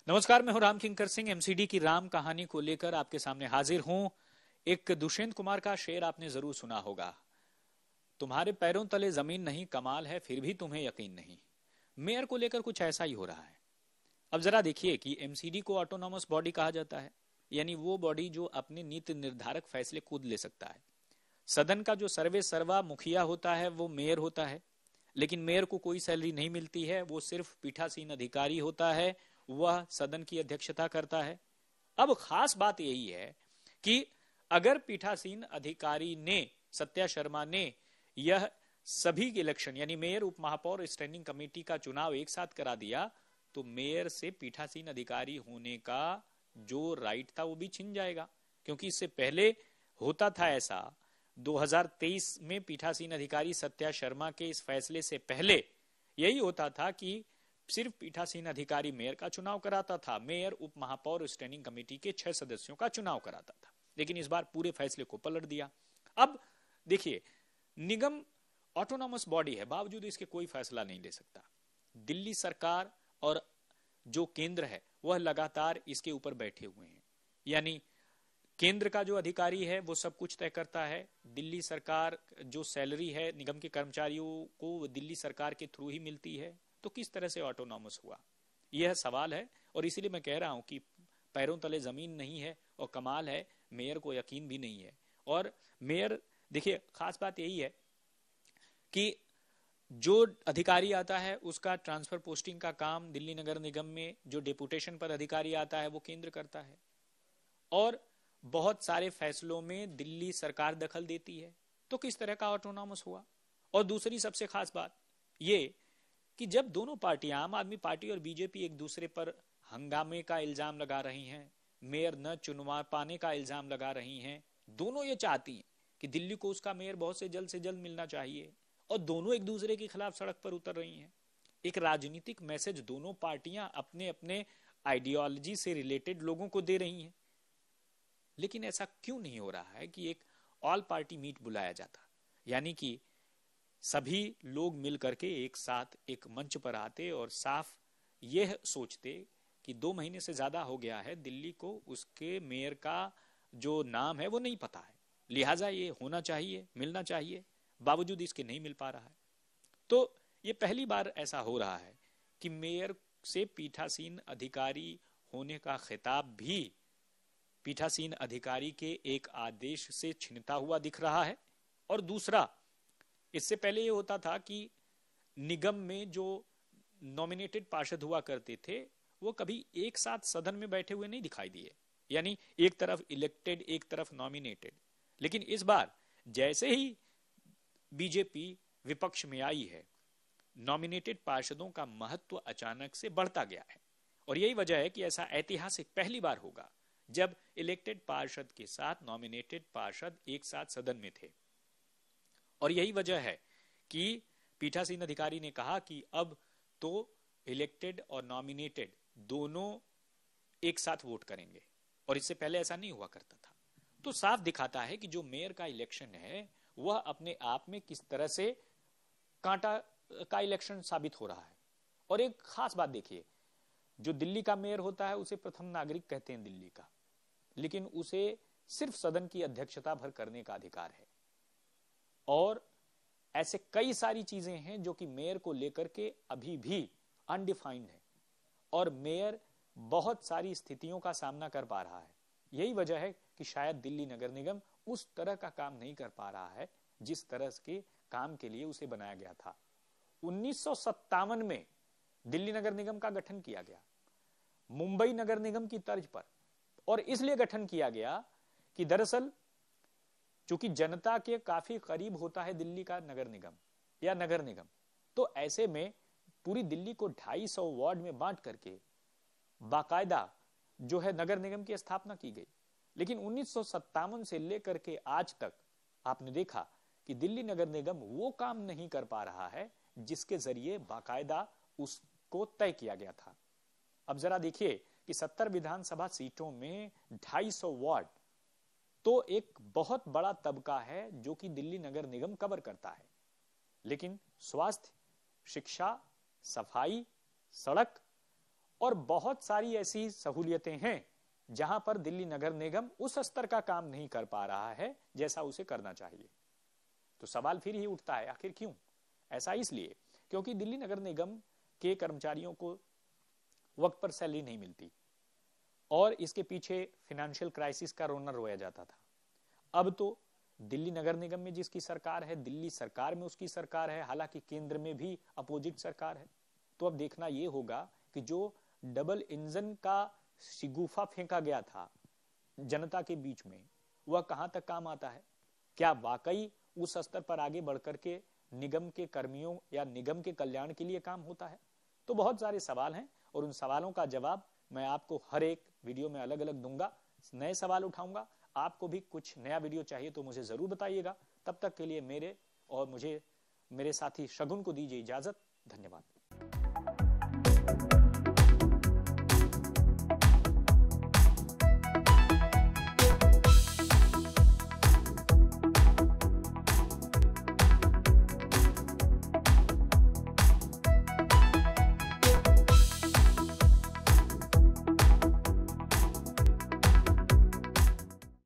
नमस्कार, मैं हूं राम किंकर सिंह। एमसीडी की राम कहानी को लेकर आपके सामने हाजिर हूं। एक दुष्यंत कुमार का शेर आपने जरूर सुना होगा। तुम्हारे पैरों तले जमीन नहीं, कमाल है फिर भी तुम्हें यकीन नहीं। मेयर को लेकर कुछ ऐसा ही हो रहा है। अब जरा देखिए कि एमसीडी को ऑटोनॉमस बॉडी कहा जाता है, यानी वो बॉडी जो अपने नीति निर्धारक फैसले खुद ले सकता है। सदन का जो सर्वे सर्वा मुखिया होता है वो मेयर होता है, लेकिन मेयर को कोई सैलरी नहीं मिलती है, वो सिर्फ पीठासीन अधिकारी होता है, वह सदन की अध्यक्षता करता है। अब खास बात यही है कि अगर पीठासीन अधिकारी ने, सत्या शर्मा ने, यह सभी इलेक्शन यानी मेयर, उप महापौर और स्टैंडिंग कमेटी का चुनाव एक साथ करा दिया, तो मेयर से पीठासीन अधिकारी होने का जो राइट था वो भी छिन जाएगा। क्योंकि इससे पहले होता था ऐसा, 2023 में पीठासीन अधिकारी सत्या शर्मा के इस फैसले से पहले यही होता था कि सिर्फ पीठासीन अधिकारी मेयर का चुनाव कराता था, मेयर, उप महापौर और स्टैंडिंग कमेटी के 6 सदस्यों का चुनाव कराता था। लेकिन इस बार पूरे फैसले को पलट दिया। अब देखिए, निगम ऑटोनॉमस बॉडी है, बावजूद इसके कोई फैसला नहीं ले सकता। दिल्ली सरकार और जो केंद्र है वह लगातार इसके ऊपर बैठे हुए हैं। यानी केंद्र का जो अधिकारी है वो सब कुछ तय करता है। दिल्ली सरकार जो सैलरी है निगम के कर्मचारियों को दिल्ली सरकार के थ्रू ही मिलती है। तो किस तरह से ऑटोनॉमस हुआ, यह सवाल है। और इसीलिए मैं कह रहा हूं कि पैरों तले जमीन नहीं है और कमाल है मेयर को यकीन भी नहीं है। और मेयर, देखिए खास बात यही है कि जो अधिकारी आता है उसका ट्रांसफर पोस्टिंग का काम दिल्ली नगर निगम में जो डेपुटेशन पर अधिकारी आता है वो केंद्र करता है, और बहुत सारे फैसलों में दिल्ली सरकार दखल देती है। तो किस तरह का ऑटोनॉमस हुआ। और दूसरी सबसे खास बात ये कि जब दोनों पार्टियां, आम आदमी पार्टी और बीजेपी, एक दूसरे पर हंगामे का इल्जाम लगा रही हैं, मेयर न चुनवा पाने का इल्जाम लगा रही हैं, दोनों ये चाहती हैं कि दिल्ली को उसका मेयर बहुत से जल्द मिलना चाहिए, और दोनों एक दूसरे के खिलाफ सड़क पर उतर रही हैं। एक राजनीतिक मैसेज दोनों पार्टियां अपने अपने आइडियोलॉजी से रिलेटेड लोगों को दे रही हैं। लेकिन ऐसा क्यों नहीं हो रहा है कि एक ऑल पार्टी मीट बुलाया जाता, यानी कि सभी लोग मिल करके एक साथ एक मंच पर आते और साफ यह सोचते कि 2 महीने से ज्यादा हो गया है, दिल्ली को उसके मेयर का जो नाम है वो नहीं पता है, लिहाजा ये होना चाहिए, मिलना चाहिए, बावजूद इसके नहीं मिल पा रहा है। तो ये पहली बार ऐसा हो रहा है कि मेयर से पीठासीन अधिकारी होने का खिताब भी पीठासीन अधिकारी के एक आदेश से छिनता हुआ दिख रहा है। और दूसरा, इससे पहले ये होता था कि निगम में जो नॉमिनेटेड पार्षद हुआ करते थे वो कभी एक साथ सदन में बैठे हुए नहीं दिखाई दिए, यानी एक तरफ इलेक्टेड एक तरफ नॉमिनेटेड। लेकिन इस बार जैसे ही बीजेपी विपक्ष में आई है, नॉमिनेटेड पार्षदों का महत्व अचानक से बढ़ता गया है। और यही वजह है कि ऐसा ऐतिहासिक पहली बार होगा जब इलेक्टेड पार्षद के साथ नॉमिनेटेड पार्षद एक साथ सदन में थे। और यही वजह है कि पीठासीन अधिकारी ने कहा कि अब तो इलेक्टेड और नॉमिनेटेड दोनों एक साथ वोट करेंगे, और इससे पहले ऐसा नहीं हुआ करता था। तो साफ दिखाता है कि जो मेयर का इलेक्शन है वह अपने आप में किस तरह से कांटा का इलेक्शन साबित हो रहा है। और एक खास बात देखिए, जो दिल्ली का मेयर होता है उसे प्रथम नागरिक कहते हैं दिल्ली का, लेकिन उसे सिर्फ सदन की अध्यक्षता भर करने का अधिकार है। और ऐसे कई सारी चीजें हैं जो कि मेयर को लेकर के अभी भी अनडिफाइंड है, और मेयर बहुत सारी स्थितियों का सामना कर पा रहा है। यही वजह है कि शायद दिल्ली नगर निगम उस तरह का काम नहीं कर पा रहा है जिस तरह के काम के लिए उसे बनाया गया था। 1957 में दिल्ली नगर निगम का गठन किया गया मुंबई नगर निगम की तर्ज पर, और इसलिए गठन किया गया कि दरअसल चूंकि जनता के काफी करीब होता है दिल्ली का नगर निगम या नगर निगम, तो ऐसे में पूरी दिल्ली को 250 वार्ड में बांट करके बाकायदा जो है नगर निगम की स्थापना की गई। लेकिन 1957 से लेकर के आज तक आपने देखा कि दिल्ली नगर निगम वो काम नहीं कर पा रहा है जिसके जरिए बाकायदा उसको तय किया गया था। अब जरा देखिए कि 70 विधानसभा सीटों में 250 वार्ड तो एक बहुत बड़ा तबका है जो कि दिल्ली नगर निगम कवर करता है। लेकिन स्वास्थ्य, शिक्षा, सफाई, सड़क और बहुत सारी ऐसी सहूलियतें हैं जहां पर दिल्ली नगर निगम उस स्तर का काम नहीं कर पा रहा है जैसा उसे करना चाहिए। तो सवाल फिर ही उठता है, आखिर क्यों? ऐसा इसलिए क्योंकि दिल्ली नगर निगम के कर्मचारियों को वक्त पर सैलरी नहीं मिलती और इसके पीछे फाइनेंशियल क्राइसिस का रोना रोया जाता था। अब तो दिल्ली नगर निगम में जिसकी सरकार है, दिल्ली सरकार में उसकी सरकार है, हालांकि केंद्र में भी अपोजिट सरकार है। तो अब देखना यह होगा कि जो डबल इंजन का शिगुफा फेंका गया था जनता के बीच में, वह कहां तक काम आता है। क्या वाकई उस स्तर पर आगे बढ़कर के निगम के कर्मियों या निगम के कल्याण के लिए काम होता है? तो बहुत सारे सवाल हैं और उन सवालों का जवाब मैं आपको हर एक वीडियो में अलग अलग दूंगा, नए सवाल उठाऊंगा। आपको भी कुछ नया वीडियो चाहिए तो मुझे जरूर बताइएगा। तब तक के लिए मेरे और मेरे साथी शगुन को दीजिए इजाजत। धन्यवाद।